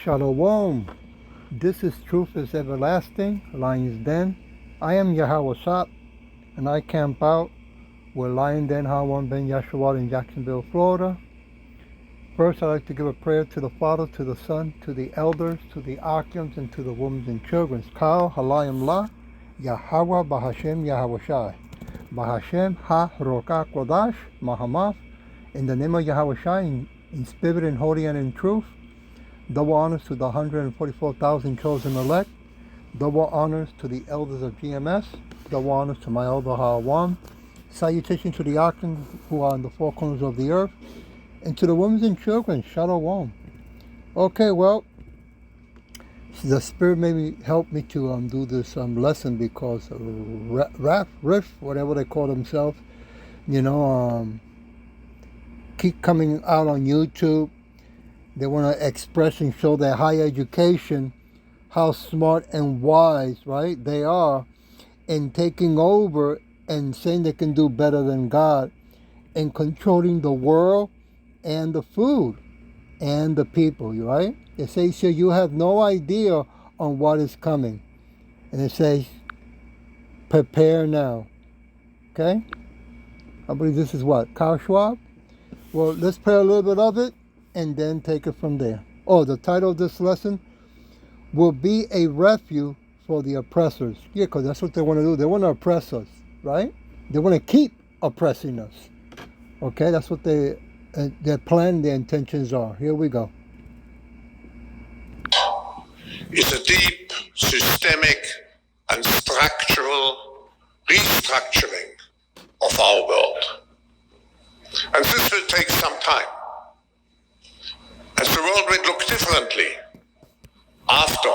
Shalom. This is Truth is Everlasting, Lion's Den. I am Yahweh Shop, and I camp out with Lion Den Hawan Ben Yashua in Jacksonville, Florida. First, I'd like to give a prayer to the Father, to the Son, to the elders, to the Akims, and to the women and children. Kal Halayim La, Yahweh Bahashem Yahweh Shai. Bahashem Ha Roka Kodash Mahamaf. In the name of Yahweh Shai, in spirit and holy and in truth. Double honors to the 144,000 chosen elect. Double honors to the elders of GMS. Double honors to my elder Hawan. Salutations to the Akim who are in the four corners of the earth. And to the women and children, Shalom. Okay, well, the Spirit maybe helped me to do this lesson because Refuge, whatever they call themselves, keep coming out on YouTube. They want to express and show their high education, how smart and wise, right, they are in taking over and saying they can do better than God and controlling the world and the food and the people, right? They say, so you have no idea on what is coming. And it says, prepare now. Okay? I believe this is what? Karl Schwab? Well, let's play a little bit of it and then take it from there. Oh, the title of this lesson will be a refuge for the oppressors. Yeah, because that's what they want to do. They want to oppress us, right? They want to keep oppressing us. Okay, that's what their plan, their intentions are. Here we go. Is a deep, systemic, and structural restructuring of our world. And this will take some time. As the world will look differently after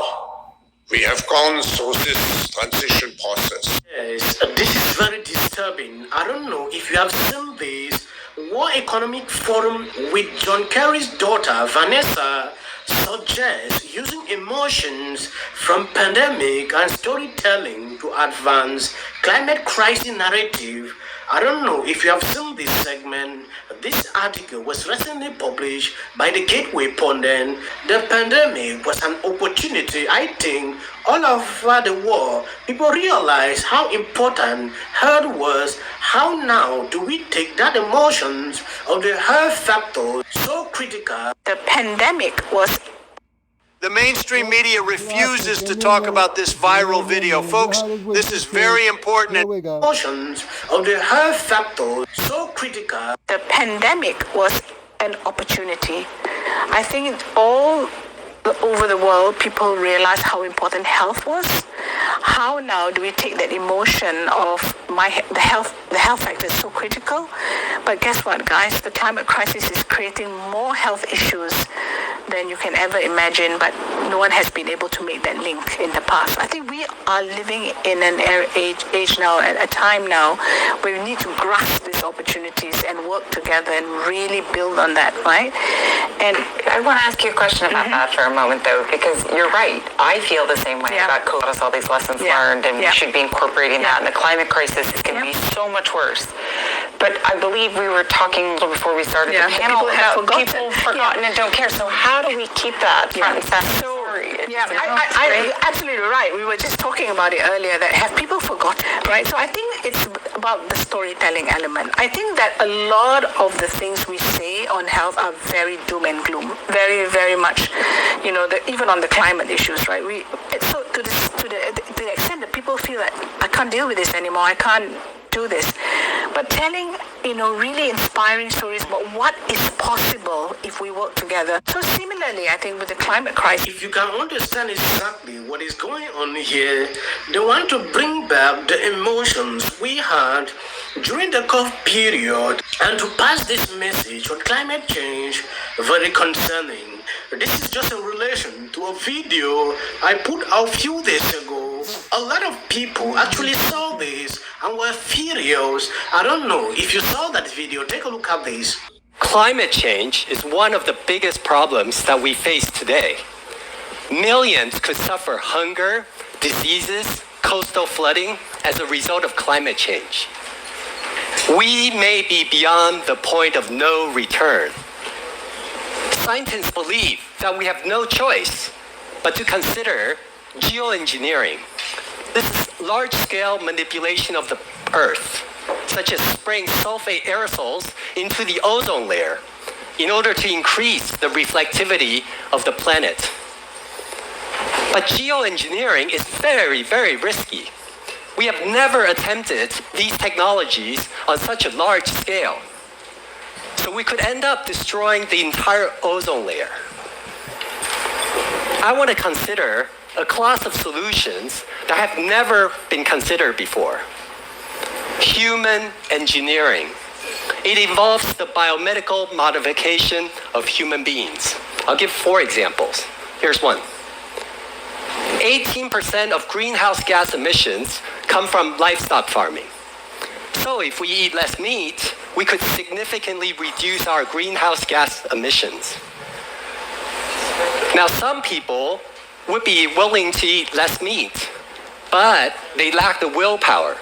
we have gone through this transition process. Yes, this is very disturbing. I don't know if you have seen this World Economic Forum with John Kerry's daughter, Vanessa, suggests using emotions from pandemic and storytelling to advance climate crisis narrative. I don't know if you have seen this segment. This article was recently published by the Gateway Pundit. The pandemic was an opportunity, I think, all over the world. People realize how important health was. How now do we take that emotions of the health factor so critical? The pandemic was... The mainstream media refuses to talk about this viral video. Folks, this is very important. Emotions of the health factor so critical. The pandemic was an opportunity. I think all over the world, people realize how important health was. How now do we take that emotion of the health factor is so critical? But guess what, guys? The climate crisis is creating more health issues than you can ever imagine, but no one has been able to make that link in the past. I think we are living in an age now, at a time now, where we need to grasp these opportunities and work together and really build on that, right? And I want to ask you a question about that for a moment, though, because you're right. I feel the same way about COVID, all these lessons learned, and we should be incorporating that. And the climate crisis is going to be so much worse. But I believe we were talking a little before we started the panel about people forgotten and don't care. So how do we keep that front and center? I absolutely right. We were just talking about it earlier, that have people forgotten, right? So I think it's about the storytelling element. I think that a lot of the things we say on health are very doom and gloom, very, very much, even on the climate issues, right? So to the extent that people feel that I can't deal with this anymore, I can't do this, but telling really inspiring stories about what is possible if we work together. So similarly, I think with the climate crisis, if you can understand exactly what is going on here, they want to bring back the emotions we had during the COVID period and to pass this message on climate change, very concerning. This is just in relation to a video I put out a few days ago. A lot of people actually saw this and were furious. I don't know if you saw that video. Take a look at this. Climate change is one of the biggest problems that we face today. Millions could suffer hunger, diseases, coastal flooding as a result of climate change. We may be beyond the point of no return. Scientists believe that we have no choice but to consider geoengineering. This is large-scale manipulation of the Earth, such as spraying sulfate aerosols into the ozone layer in order to increase the reflectivity of the planet. But geoengineering is very, very risky. We have never attempted these technologies on such a large scale. So we could end up destroying the entire ozone layer. I want to consider a class of solutions that have never been considered before. Human engineering. It involves the biomedical modification of human beings. I'll give 4 examples. Here's one. 18% of greenhouse gas emissions come from livestock farming. So if we eat less meat, we could significantly reduce our greenhouse gas emissions. Now, some people would be willing to eat less meat, but they lack the willpower.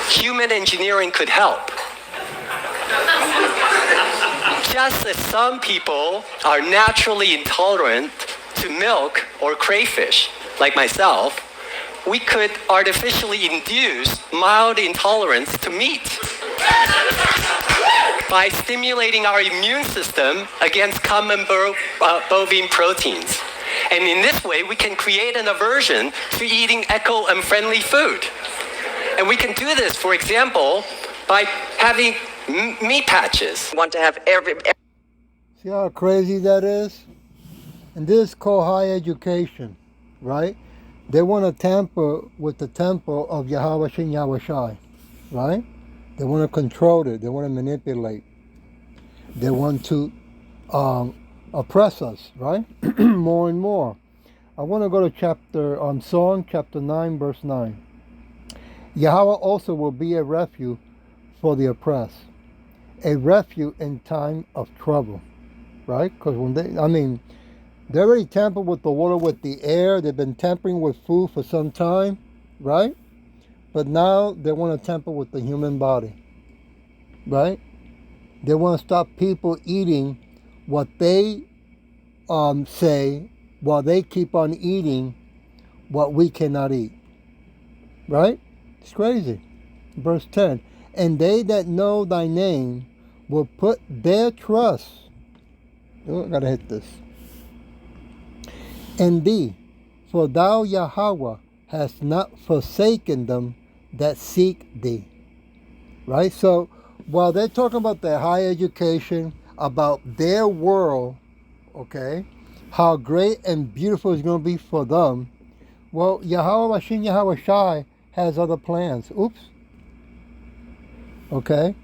Human engineering could help. Just as some people are naturally intolerant to milk or crayfish, like myself, we could artificially induce mild intolerance to meat by stimulating our immune system against common bovine proteins. And in this way, we can create an aversion to eating eco-unfriendly food. And we can do this, for example, by having meat patches. Want to have every See how crazy that is? And this is called high education, right? They want to tamper with the temple of Yahweh Shem Yahweh Shai, right? They want to control it. They want to manipulate. They want to oppress us, right? More and more. I want to go to Psalm chapter 9, verse 9. Yahweh also will be a refuge for the oppressed, a refuge in time of trouble, right? Because they already tampered with the water, with the air. They've been tampering with food for some time, right? But now they want to tamper with the human body, right? They want to stop people eating what they say, while they keep on eating what we cannot eat, right? It's crazy. Verse 10, and they that know thy name will put their trust, I gotta hit this, in thee, for thou, Yahweh, hast not forsaken them that seek thee. Right? So, while they're talking about their high education, about their world, okay, how great and beautiful it's going to be for them, well, Yahweh Hashem Yahweh Shai has other plans. Oops. Okay?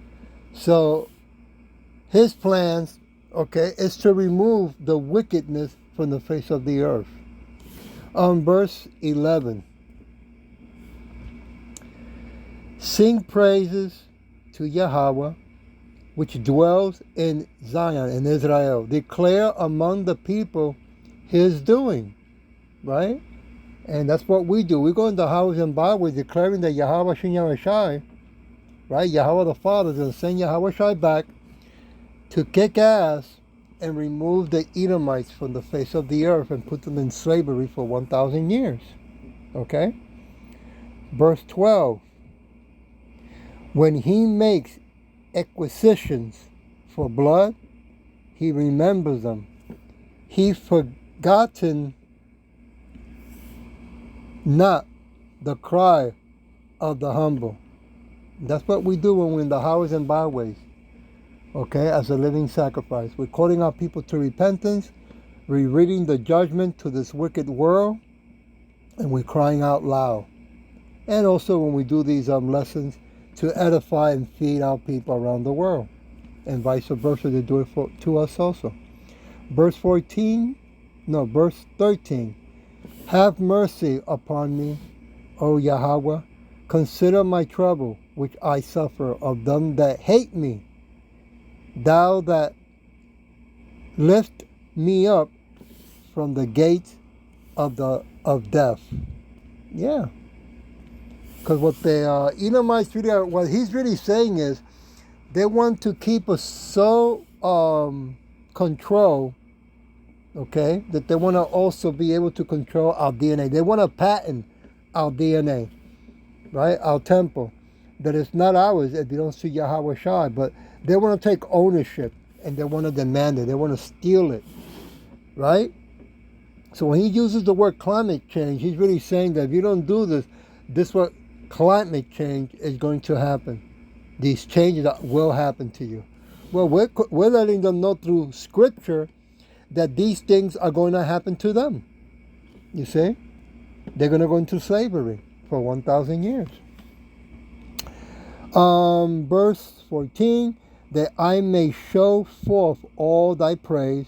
So, his plans, okay, is to remove the wickedness from the face of the earth. Verse 11. Sing praises to Yahweh, which dwells in Zion, in Israel. Declare among the people his doing. Right? And that's what we do. We go into houses and byways declaring that Yahweh Shem Yahweh Shai, right? Yahweh the Father is going to send Yahweh Shai back to kick ass and remove the Edomites from the face of the earth and put them in slavery for 1,000 years. Okay? Verse 12. When he makes acquisitions for blood, he remembers them. He forgotten not the cry of the humble. That's what we do when we're in the highways and byways. Okay, as a living sacrifice. We're calling our people to repentance, rereading the judgment to this wicked world, and we're crying out loud. And also when we do these lessons to edify and feed our people around the world. And vice versa, they do it to us also. Verse 13. Have mercy upon me, O Yahweh. Consider my trouble, which I suffer of them that hate me. Thou that lift me up from the gates of death. Yeah. Because what the Edomites really are, what he's really saying is, they want to keep us so controlled okay, that they want to also be able to control our DNA. They want to patent our DNA, right? Our temple. That it's not ours if you don't see Yahweh Shai, but they want to take ownership and they want to demand it. They want to steal it, right? So when he uses the word climate change, he's really saying that if you don't do this, this what climate change is going to happen. These changes that will happen to you. Well, we're letting them know through scripture that these things are going to happen to them. You see? They're going to go into slavery for 1,000 years. Verse 14, that I may show forth all thy praise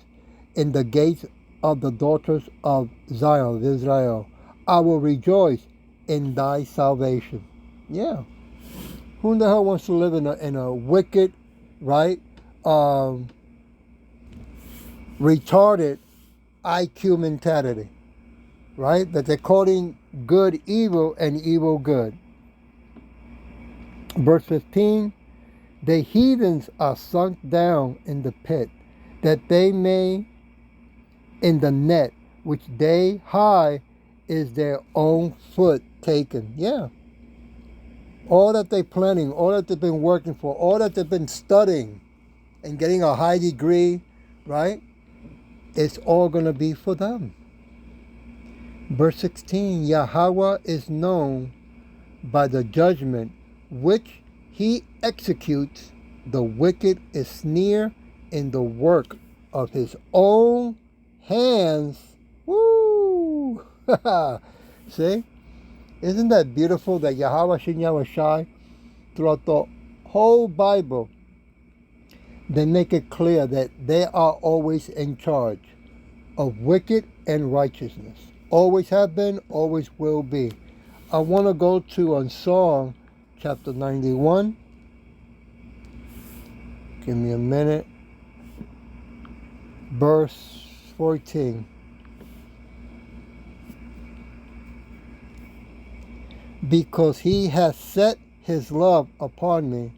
in the gates of the daughters of Zion, of Israel. I will rejoice in thy salvation. Yeah. Who in the hell wants to live in a wicked, right, retarded IQ mentality, right? That they're calling good evil and evil good. Verse 15, the heathens are sunk down in the pit, that they may in the net which they high is their own foot taken. Yeah. All that they're planning, all that they've been working for, all that they've been studying and getting a high degree, right? It's all going to be for them. Verse 16, Yahweh is known by the judgment which he executes. The wicked is snare in the work of his own hands. Woo! See? Isn't that beautiful that Yahweh Shin Yahweh Shai, throughout the whole Bible, they make it clear that they are always in charge of wicked and righteousness. Always have been, always will be. I want to go to Psalm chapter 91. Give me a minute. Verse 14. Because he has set his love upon me,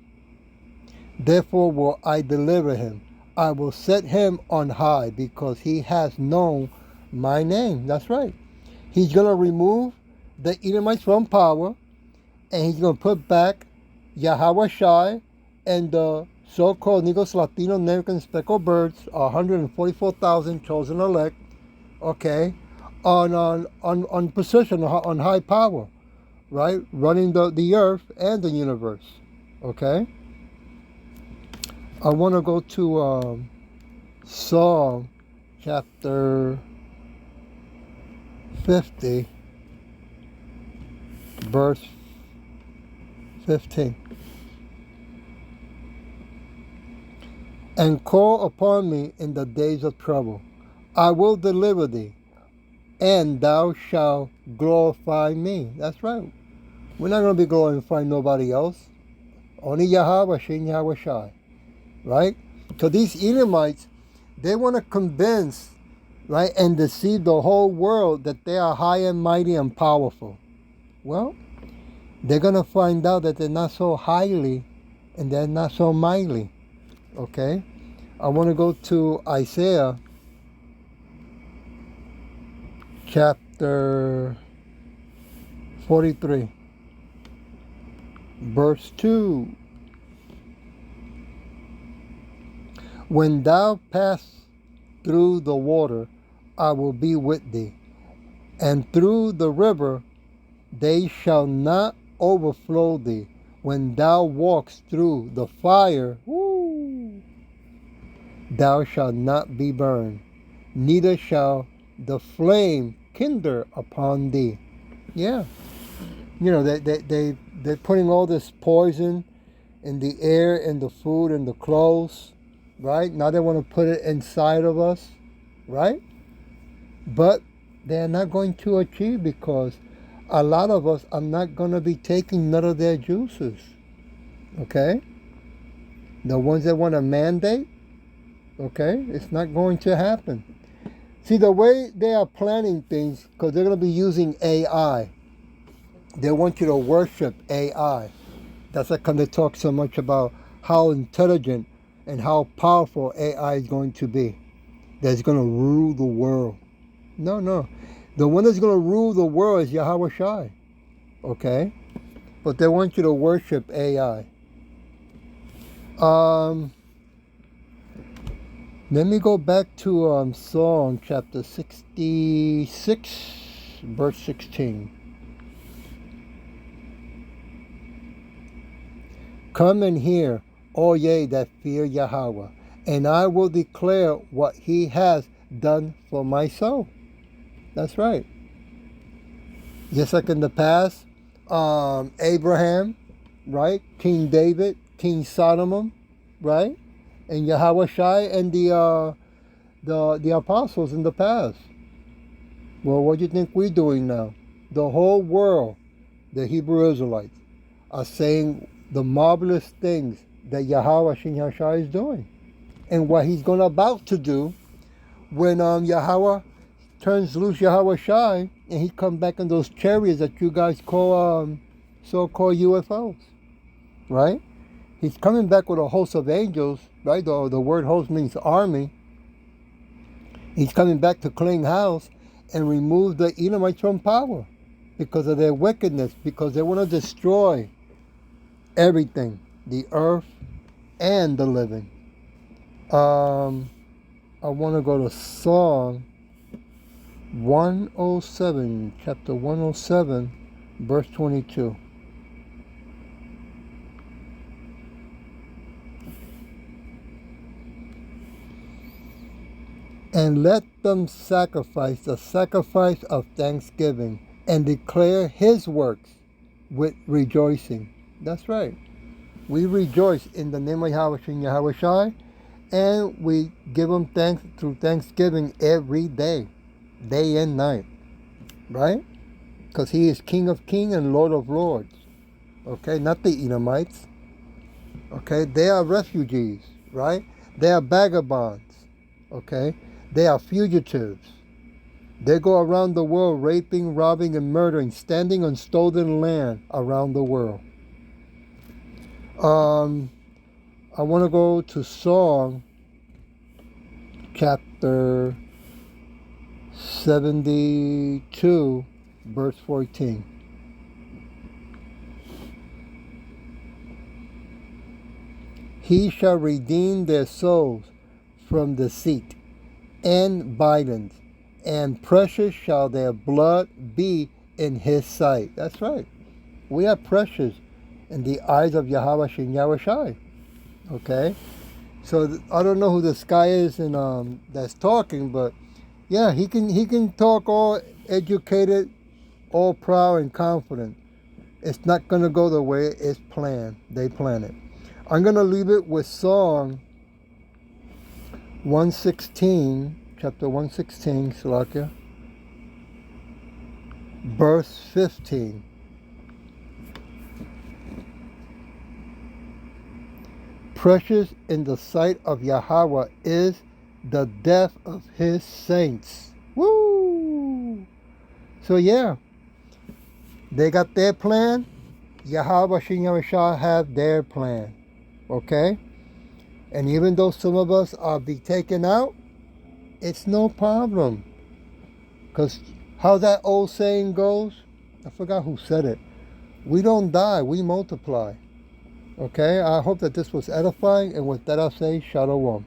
therefore will I deliver him. I will set him on high because he has known my name. That's right. He's going to remove the Edomites from power, and he's going to put back Yahweh Shai and the so-called Negros, Latino, American speckled birds, 144,000 chosen elect, okay, on position, on high power, right, running the earth and the universe, okay. I want to go to Psalm chapter 50, verse 15. And call upon me in the days of trouble. I will deliver thee, and thou shalt glorify me. That's right. We're not going to be glorifying nobody else. Only Yahweh, Shin Yahweh Shai. Right? So these Edomites, they want to convince, right, and deceive the whole world that they are high and mighty and powerful. Well, they're going to find out that they're not so highly and they're not so mighty. Okay? I want to go to Isaiah chapter 43, verse 2. When thou pass through the water, I will be with thee, and through the river, they shall not overflow thee. When thou walkest through the fire, thou shalt not be burned, neither shall the flame kindle upon thee. Yeah. You know, they're putting all this poison in the air, in the food, in the clothes, right? Now they want to put it inside of us, right? But they're not going to achieve, because a lot of us are not going to be taking none of their juices, okay? The ones that want to mandate, okay, it's not going to happen. See, the way they are planning things, because they're going to be using AI. They want you to worship AI. That's why they talk so much about how intelligent and how powerful AI is going to be. that's going to rule the world. No, no. The one that's going to rule the world is Yahweh Shai. Okay? But they want you to worship AI. Let me go back to Psalm chapter 66, verse 16. Come and hear, all ye that fear Yahweh, and I will declare what he has done for my soul. That's right. Just like in the past, Abraham, right? King David, King Solomon, right? And Yahweh Shai and the apostles in the past. Well, what do you think we're doing now? The whole world, the Hebrew Israelites, are saying the marvelous things that Yahweh Shai is doing, and what he's about to do when Yahweh turns loose Yahweh Shai and he come back in those chariots that you guys call so-called UFOs, right? He's coming back with a host of angels, right? The word host means army. He's coming back to clean house and remove the Edomites from power because of their wickedness, because they want to destroy everything, the earth and the living. I want to go to Psalm 107, chapter 107, verse 22. And let them sacrifice the sacrifice of thanksgiving and declare his works with rejoicing. That's right. We rejoice in the name of Yahweh Shai, and we give him thanks through thanksgiving every day, day and night, right? Because he is King of kings and Lord of lords. Okay, not the Edomites. Okay, they are refugees, right? They are vagabonds. Okay, they are fugitives. They go around the world raping, robbing, and murdering, standing on stolen land around the world. I want to go to Psalm chapter 72, verse 14. He shall redeem their souls from deceit and violence, and precious shall their blood be in his sight. That's right. We are precious in the eyes of Yahweh Shem Yahweh Shai. Okay? So I don't know who this guy is and that's talking, but yeah, he can talk all educated, all proud and confident. It's not gonna go the way it's planned. They plan it. I'm gonna leave it with Psalm 116, chapter 116, Salakia, verse 15. Precious in the sight of Yahweh is the death of his saints. Woo! So yeah, they got their plan. Yahweh Shem Yahweh Shah have their plan. Okay? And even though some of us are be taken out, it's no problem. Because how that old saying goes, I forgot who said it. We don't die, we multiply. Okay? I hope that this was edifying. And with that, I'll say, Shalom.